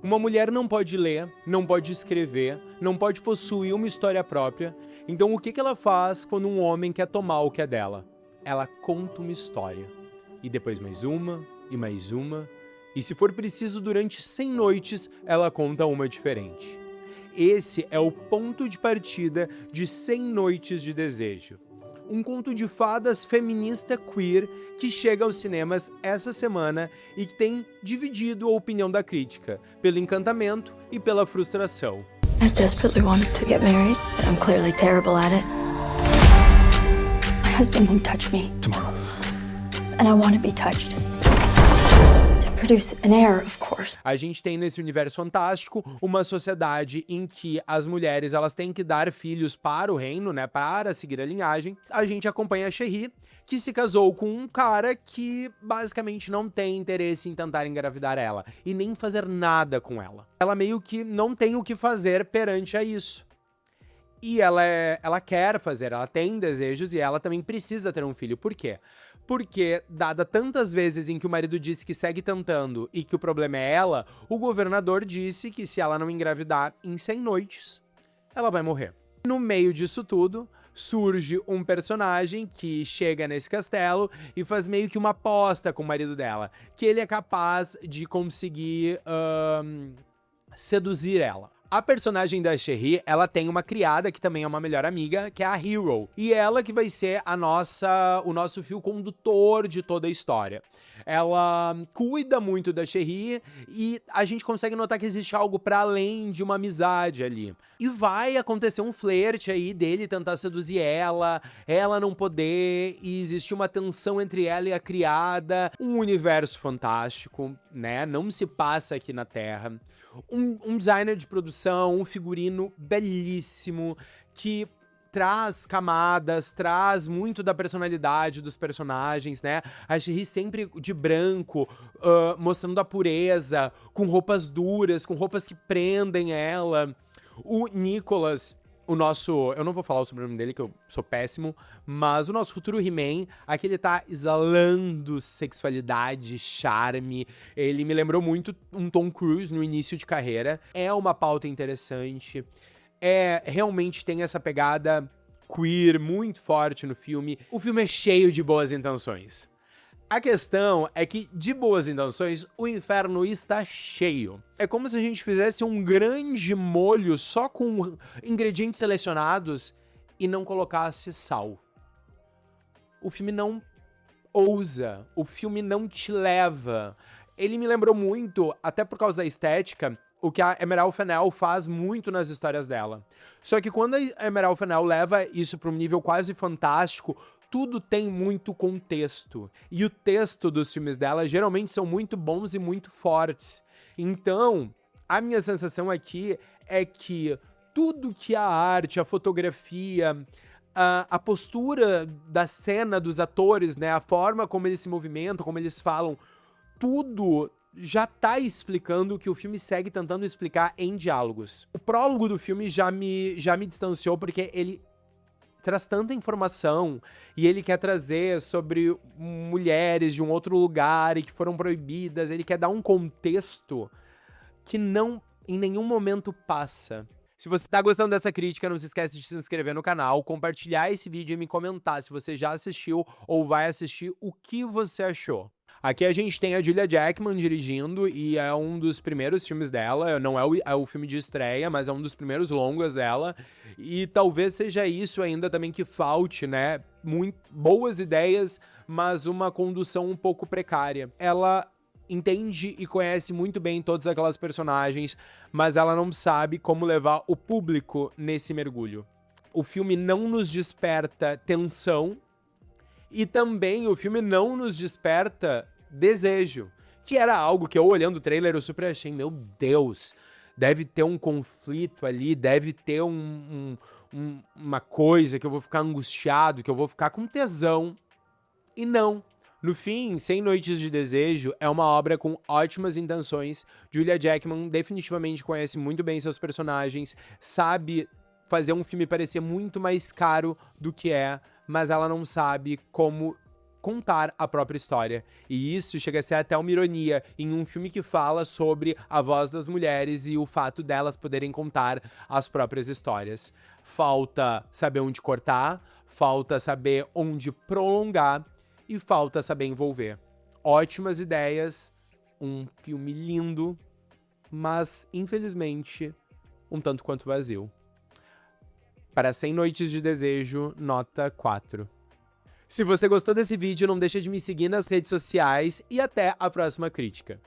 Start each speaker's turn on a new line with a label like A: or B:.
A: Uma mulher não pode ler, não pode escrever, não pode possuir uma história própria. Então o que ela faz quando um homem quer tomar o que é dela? Ela conta uma história. E depois mais uma, e mais uma. E se for preciso, durante 100 noites, ela conta uma diferente. Esse é o ponto de partida de 100 Noites de Desejo. Um conto de fadas feminista queer que chega aos cinemas essa semana e que tem dividido a opinião da crítica, pelo encantamento e pela frustração.
B: I desperately wanted to get married, but I'm clearly terrible at it. My husband won't touch me.
C: Tomorrow.
B: And I want to be touched. To produce an heir, of course.
A: A gente tem nesse universo fantástico uma sociedade em que as mulheres elas têm que dar filhos para o reino, né, para seguir a linhagem. A gente acompanha a Cherie, que se casou com um cara que basicamente não tem interesse em tentar engravidar ela e nem fazer nada com ela. Ela meio que não tem o que fazer perante a isso. E ela quer fazer, ela tem desejos e ela também precisa ter um filho. Por quê? Porque, dada tantas vezes em que o marido disse que segue tentando e que o problema é ela, o governador disse que se ela não engravidar em 100 noites, ela vai morrer. No meio disso tudo, surge um personagem que chega nesse castelo e faz meio que uma aposta com o marido dela, que ele é capaz de conseguir seduzir ela. A personagem da Cherie, ela tem uma criada que também é uma melhor amiga, que é a Hero. E ela que vai ser o nosso fio condutor de toda a história. Ela cuida muito da Cherie e a gente consegue notar que existe algo para além de uma amizade ali. E vai acontecer um flerte aí dele tentar seduzir ela não poder, e existe uma tensão entre ela e a criada. Um universo fantástico, né? Não se passa aqui na Terra. Um designer de produção, um figurino belíssimo, que traz camadas, traz muito da personalidade dos personagens, né? A Cherie sempre de branco, mostrando a pureza, com roupas duras, com roupas que prendem ela. O Nicholas, eu não vou falar o sobrenome dele, que eu sou péssimo, mas o nosso futuro He-Man, aqui ele tá exalando sexualidade, charme. Ele me lembrou muito um Tom Cruise no início de carreira. É uma pauta interessante. Realmente tem essa pegada queer muito forte no filme. O filme é cheio de boas intenções. A questão é que, de boas intenções, o inferno está cheio. É como se a gente fizesse um grande molho só com ingredientes selecionados e não colocasse sal. O filme não ousa, o filme não te leva. Ele me lembrou muito, até por causa da estética, o que a Emerald Fennell faz muito nas histórias dela. Só que quando a Emerald Fennell leva isso para um nível quase fantástico, tudo tem muito contexto. E o texto dos filmes dela geralmente são muito bons e muito fortes. Então, a minha sensação aqui é que tudo que a arte, a fotografia, a postura da cena dos atores, né, a forma como eles se movimentam, como eles falam, tudo já tá explicando o que o filme segue tentando explicar em diálogos. O prólogo do filme já me distanciou porque ele traz tanta informação e ele quer trazer sobre mulheres de um outro lugar e que foram proibidas. Ele quer dar um contexto que não em nenhum momento passa. Se você tá gostando dessa crítica, não se esquece de se inscrever no canal, compartilhar esse vídeo e me comentar se você já assistiu ou vai assistir, o que você achou. Aqui a gente tem a Julia Jackman dirigindo e é um dos primeiros filmes dela, não é o filme de estreia, mas é um dos primeiros longas dela, e talvez seja isso ainda também que falte, né? Muito boas ideias, mas uma condução um pouco precária. Ela entende e conhece muito bem todas aquelas personagens, mas ela não sabe como levar o público nesse mergulho. O filme não nos desperta tensão, e também o filme não nos desperta desejo, que era algo que eu, olhando o trailer, eu super achei, meu Deus, deve ter um conflito ali, deve ter uma coisa que eu vou ficar angustiado, que eu vou ficar com tesão. E não. No fim, 100 Noites de Desejo é uma obra com ótimas intenções. Julia Jackman definitivamente conhece muito bem seus personagens, sabe fazer um filme parecer muito mais caro do que é, mas ela não sabe como contar a própria história. E isso chega a ser até uma ironia em um filme que fala sobre a voz das mulheres e o fato delas poderem contar as próprias histórias. Falta saber onde cortar, falta saber onde prolongar e falta saber envolver. Ótimas ideias, um filme lindo, mas infelizmente um tanto quanto vazio. Para 100 Noites de Desejo, nota 4. Se você gostou desse vídeo, não deixa de me seguir nas redes sociais e até a próxima crítica.